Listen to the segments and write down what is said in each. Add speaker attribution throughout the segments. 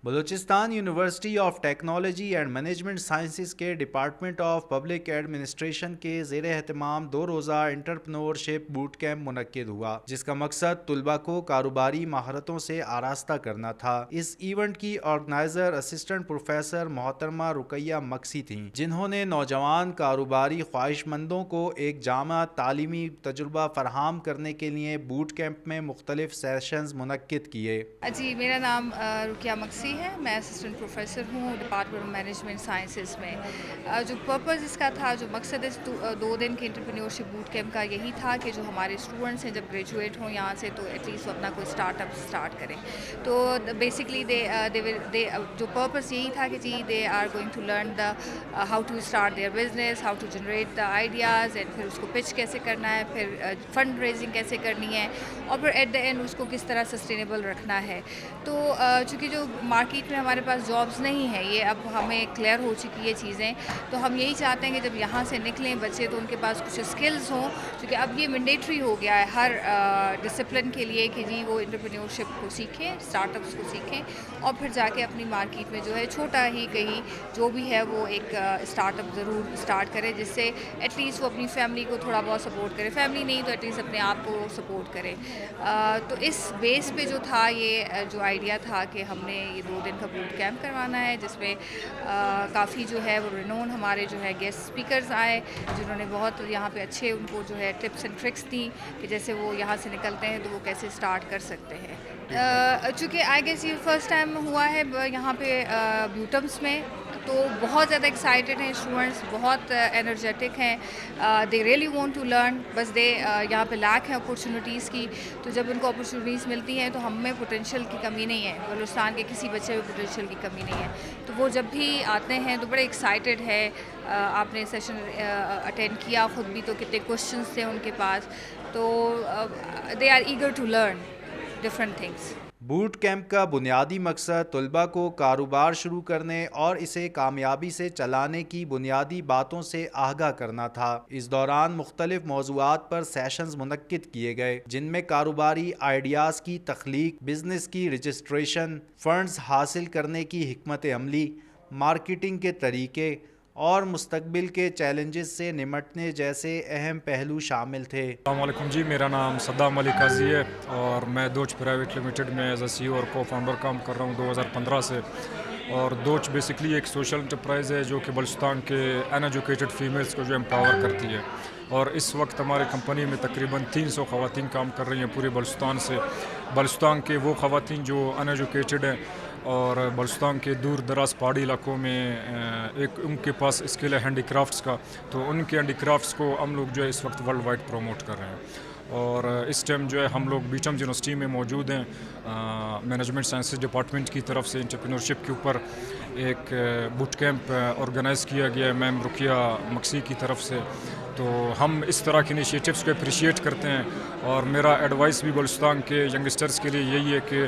Speaker 1: Balochistan university of technology and management sciences کے department of public administration کے زیر اہتمام 2 روزہ انٹرپرنورشپ بوٹ کیمپ منعقد ہوا، جس کا مقصد طلباء کو کاروباری مہارتوں سے آراستہ کرنا تھا۔ اس ایونٹ کی آرگنائزر اسسٹنٹ پروفیسر محترمہ رقیہ مکسی تھیں، جنہوں نے نوجوان کاروباری خواہش مندوں کو ایک جامع تعلیمی تجربہ فراہم کرنے کے لیے بوٹ کیمپ میں مختلف سیشنز منعقد کیے۔
Speaker 2: جی، میرا نام رقیہ مکسی ہے، میں اسسٹنٹ پروفیسر ہوں ڈپارٹمنٹ آف مینجمنٹ سائنسز میں۔ جو پرپز اس کا تھا، جو مقصد اس 2 دن کے انٹرپرینیورشپ بوٹ کیمپ کا یہی تھا کہ جو ہمارے اسٹوڈنٹس ہیں جب گریجویٹ ہوں یہاں سے تو ایٹ لیسٹ وہ اپنا کوئی اسٹارٹ اپ اسٹارٹ کریں۔ تو بیسکلی جو پرپز یہی تھا کہ جی they are going to learn how to start their business, how to generate the ideas and پھر اس کو پچ کیسے کرنا ہے، پھر فنڈ ریزنگ کیسے کرنی ہے، اور پھر ایٹ دا اینڈ اس کو کس طرح سسٹینیبل رکھنا ہے۔ تو چونکہ جو مارکیٹ میں ہمارے پاس جابس نہیں ہیں، یہ اب ہمیں کلیئر ہو چکی ہے چیزیں، تو ہم یہی چاہتے ہیں کہ جب یہاں سے نکلیں بچے تو ان کے پاس کچھ اسکلز ہوں، کیونکہ اب یہ مینڈیٹری ہو گیا ہے ہر ڈسپلن کے لیے کہ جی وہ انٹرپرینیورشپ کو سیکھیں، اسٹارٹ اپس کو سیکھیں، اور پھر جا کے اپنی مارکیٹ میں جو ہے چھوٹا ہی کہیں جو بھی ہے وہ ایک اسٹارٹ اپ ضرور اسٹارٹ کرے، جس سے ایٹ لیسٹ وہ اپنی فیملی کو تھوڑا بہت سپورٹ کرے، فیملی نہیں تو ایٹ لیسٹ اپنے آپ کو سپورٹ کرے۔ تو اس بیس پہ جو تھا یہ جو آئیڈیا تھا کہ ہم نے یہ 2 دن کا بوٹ کیمپ کروانا ہے، جس میں کافی جو ہے وہ رینون ہمارے جو ہے گیسٹ اسپیکرز آئے، جنہوں نے بہت یہاں پہ اچھے ان کو جو ہے ٹپس اینڈ ٹرکس دیں کہ جیسے وہ یہاں سے نکلتے ہیں تو وہ کیسے اسٹارٹ کر سکتے ہیں۔ چونکہ آئی گیس یہ فرسٹ ٹائم ہوا ہے یہاں پہ بیوٹمس میں، تو بہت زیادہ ایکسائٹیڈ ہیں اسٹوڈنٹس، بہت انرجیٹک ہیں، they really want to learn, بس یہاں پہ لیک ہے اپرچونیٹیز کی، تو جب ان کو اپرچونیٹیز ملتی ہیں تو ہم میں پوٹینشیل کی کمی نہیں ہے، بلوچستان کے کسی بچے میں پوٹینشیل کی کمی نہیں ہے، تو وہ جب بھی آتے ہیں تو بڑے ایکسائٹیڈ ہے۔ آپ نے سیشن اٹینڈ کیا خود بھی، تو کتنے کوشچنس تھے ان کے پاس، تو they are eager to learn different things.
Speaker 1: Boot camp کا بنیادی مقصد طلباء کو کاروبار شروع کرنے اور اسے کامیابی سے چلانے کی بنیادی باتوں سے آگاہ کرنا تھا۔ اس دوران مختلف موضوعات پر سیشنز منعقد کیے گئے، جن میں کاروباری آئیڈیاز کی تخلیق، بزنس کی رجسٹریشن، فنڈز حاصل کرنے کی حکمت عملی، مارکیٹنگ کے طریقے اور مستقبل کے چیلنجز سے نمٹنے جیسے اہم پہلو شامل تھے۔
Speaker 3: السلام علیکم جی، میرا نام صدام علی قاضی ہے اور میں دوچ پرائیویٹ لمیٹڈ میں ایز اے سی او اور کو فاؤنڈر کام کر رہا ہوں 2015 سے۔ اور دوچ بیسکلی ایک سوشل انٹرپرائز ہے جو کہ بلوچستان کے ان ایجوکیٹڈ فیمیلز کو جو امپاور کرتی ہے، اور اس وقت ہماری کمپنی میں تقریباً 300 خواتین کام کر رہی ہیں پورے بلوچستان سے۔ بلوچستان کے وہ خواتین جو ان ایجوکیٹڈ ہیں اور بلوچستان کے دور دراز پہاڑی علاقوں میں ایک ان کے پاس اسکل ہے ہینڈی کرافٹس کا، تو ان کے ہینڈی کرافٹس کو ہم لوگ جو ہے اس وقت ورلڈ وائڈ پروموٹ کر رہے ہیں۔ اور اس ٹائم جو ہے ہم لوگ بیچم یونیورسٹی میں موجود ہیں، مینجمنٹ سائنسز ڈپارٹمنٹ کی طرف سے انٹرپرینورشپ کے اوپر ایک بوٹ کیمپ آرگنائز کیا گیا ہے میم رقیہ مکسی کی طرف سے۔ تو ہم اس طرح کے انیشیٹوز کو اپریشیٹ کرتے ہیں، اور میرا ایڈوائس بھی بلوچستان کے ینگسٹرز کے لیے یہی ہے کہ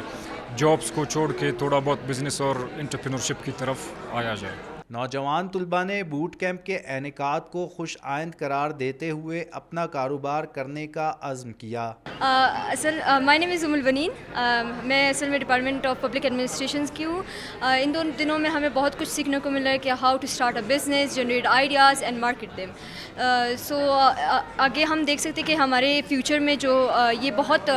Speaker 3: جابس کو چھوڑ کے تھوڑا بہت بزنس اور انٹرپرینورشپ کی طرف آیا جائے۔
Speaker 1: نوجوان طلباء نے بوٹ کیمپ کے انعقاد کو خوش آئند قرار دیتے ہوئے اپنا کاروبار کرنے کا عزم کیا۔
Speaker 4: مائی نیم از البنین، میں اصل میں ڈپارٹمنٹ آف پبلک ایڈمنسٹریشنز کی ہوں۔ ان 2 دنوں میں ہمیں بہت کچھ سیکھنے کو ملا ہے کہ how to start a business, generate ideas and market them. So آگے ہم دیکھ سکتے ہیں کہ ہمارے فیوچر میں جو یہ بہت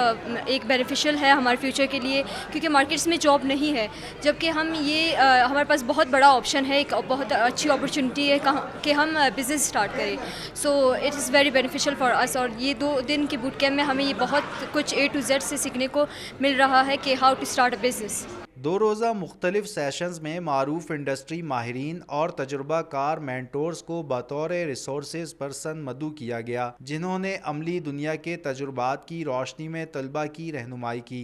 Speaker 4: ایک بینیفیشیل ہے ہمارے فیوچر کے لیے، کیونکہ مارکیٹس میں جاب نہیں ہے، جبکہ ہم یہ ہمارے پاس بہت بڑا آپشن ہے، ایک بہت اچھی اپرچونیٹی ہے کہ ہم بزنس اسٹارٹ کریں۔ So it is very beneficial for us, اور یہ 2 دن کے بوٹ کیمپ میں ہمیں یہ بہت کچھ A to Z سے سیکھنے کو مل رہا ہے کہ how to start a business.
Speaker 1: 2 روزہ مختلف سیشنز میں معروف انڈسٹری ماہرین اور تجربہ کار مینٹورز کو بطور ریسورسز پرسن مدعو کیا گیا، جنہوں نے عملی دنیا کے تجربات کی روشنی میں طلباء کی رہنمائی کی۔